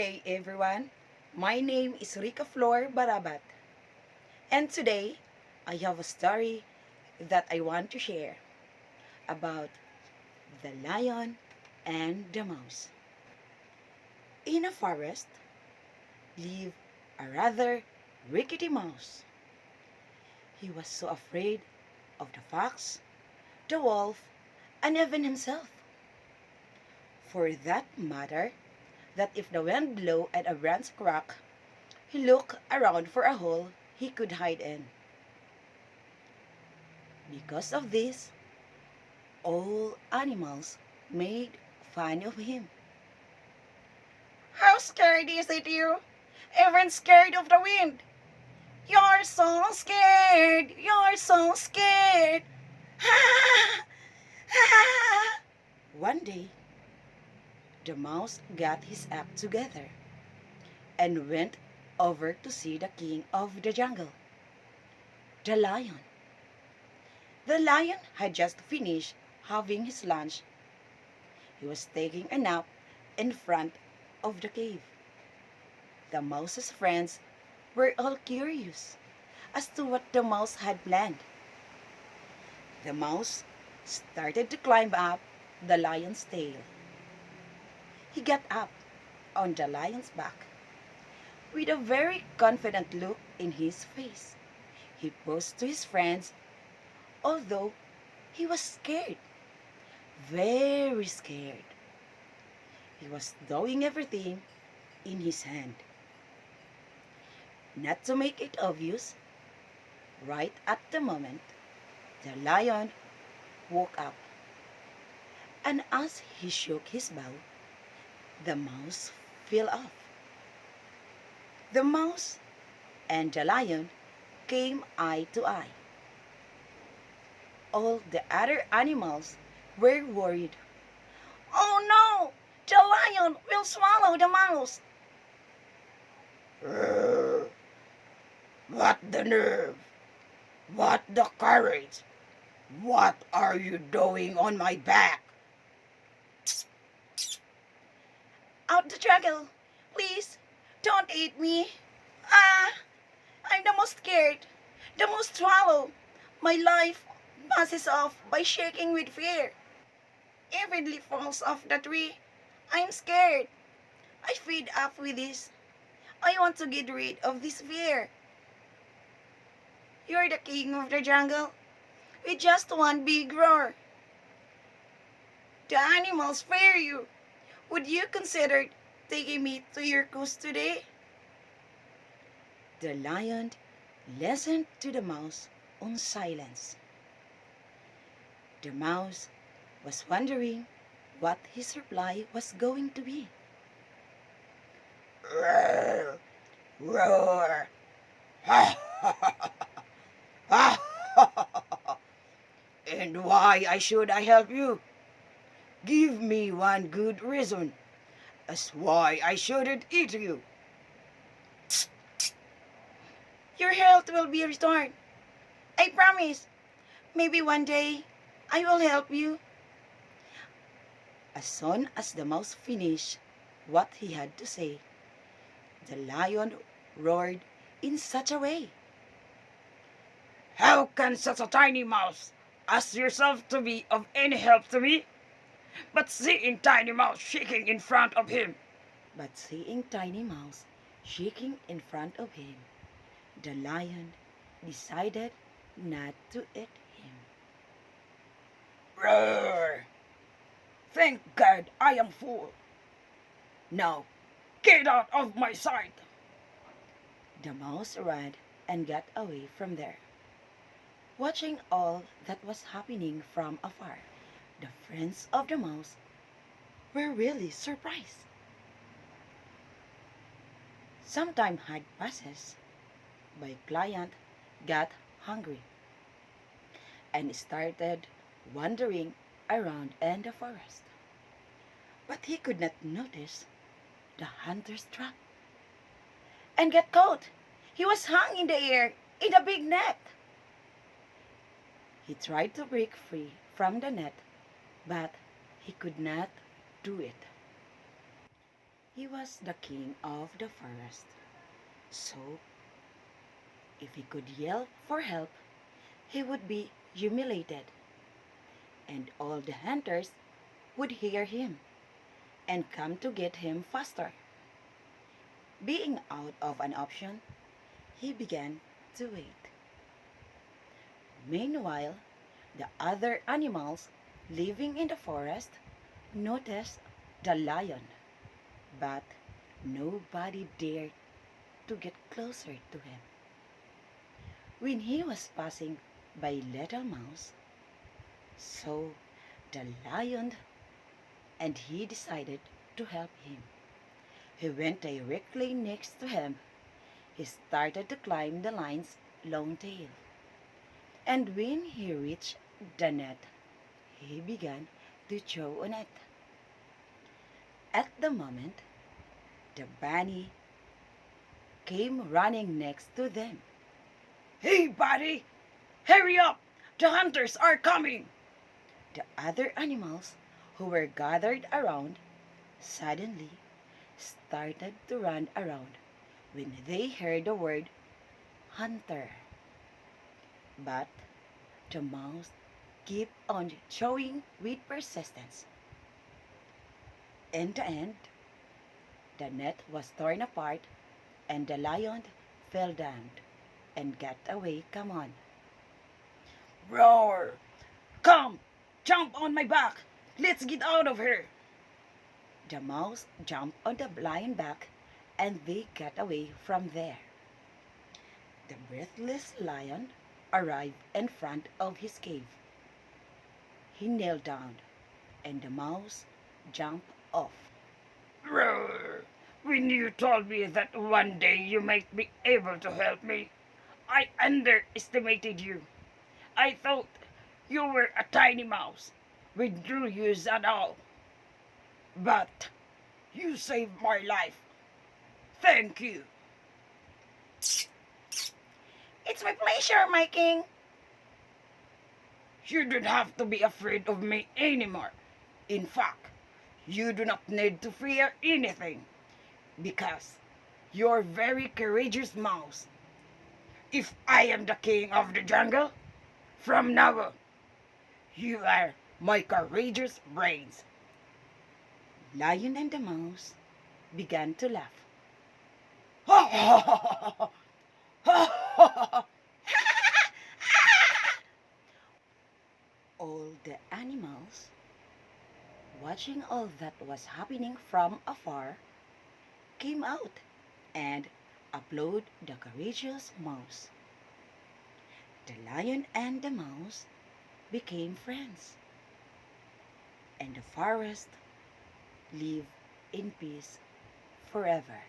day, everyone. My name is Rica Flor Barabat, and today I have a story that I want to share about the lion and the mouse. In a forest lived a rather rickety mouse. He was so afraid of the fox, the wolf, and even himself. For that matter, that if the wind blew and a branch cracked, he looked around for a hole he could hide in. Because of this, all animals made fun of him. How scared is it you? Even scared of the wind. You're so scared. You're so scared. One day, the mouse got his act together and went over to see the king of the jungle, the lion. The lion had just finished having his lunch. He was taking a nap in front of the cave. The mouse's friends were all curious as to what the mouse had planned. The mouse started to climb up the lion's tail. He got up on the lion's back with a very confident look in his face. He posed to his friends, although he was scared, very scared. He was doing everything in his hand. Not to make it obvious, right at the moment, the lion woke up, and as he shook his bow, the mouse fell off. The mouse and the lion came eye to eye. All the other animals were worried. Oh no! The lion will swallow the mouse! What the nerve! What the courage! What are you doing on my back? Out the jungle! Please, don't eat me! I'm the most scared, the most swallow. My life passes off by shaking with fear. Every leaf falls off the tree. I'm scared. I feed up with this. I want to get rid of this fear. You're the king of the jungle with just one big roar. The animals fear you. Would you consider taking me to your coast today? The lion listened to the mouse in silence. The mouse was wondering what his reply was going to be. Roar! Roar! And why should I help you? Give me one good reason as why I shouldn't eat you. Your health will be restored. I promise. Maybe one day I will help you. As soon as the mouse finished what he had to say, the lion roared in such a way. How can such a tiny mouse ask yourself to be of any help to me? But seeing Tiny Mouse shaking in front of him. The lion decided not to eat him. Roar! Thank God I am full. Now, get out of my sight! The mouse ran and got away from there. Watching all that was happening from afar, the friends of the mouse were really surprised. Some time had passes. My client got hungry and started wandering around in the forest. But he could not notice the hunter's trap and get caught. He was hung in the air in a big net. He tried to break free from the net, but he could not do it. He was the king of the forest, so if he could yell for help, he would be humiliated, and all the hunters would hear him and come to get him faster. Being out of an option, he began to wait. Meanwhile, the other animals living in the forest noticed the lion, but nobody dared to get closer to him. When he was passing by Little Mouse, saw the lion and he decided to help him. He went directly next to him. He started to climb the lion's long tail. And when he reached the net, he began to chew on it. At the moment, the bunny came running next to them. "Hey, buddy! Hurry up! The hunters are coming!" The other animals who were gathered around suddenly started to run around when they heard the word hunter. But the mouse kept on chewing with persistence. In the end, the net was torn apart and the lion fell down and got away. Come on. "Roar! Come! Jump on my back! Let's get out of here!" The mouse jumped on the lion back and they got away from there. The breathless lion arrived in front of his cave. He knelt down and the mouse jumped off. "Roar! When you told me that one day you might be able to help me, I underestimated you. I thought you were a tiny mouse with no use at all. But you saved my life. Thank you." "It's my pleasure, my king." "You don't have to be afraid of me anymore. In fact, you do not need to fear anything because you're a very courageous mouse. If I am the king of the jungle, from now on, you are my courageous brains." Lion and the mouse began to laugh. All the animals, watching all that was happening from afar, came out and applauded the courageous mouse. The lion and the mouse became friends, and the forest lived in peace forever.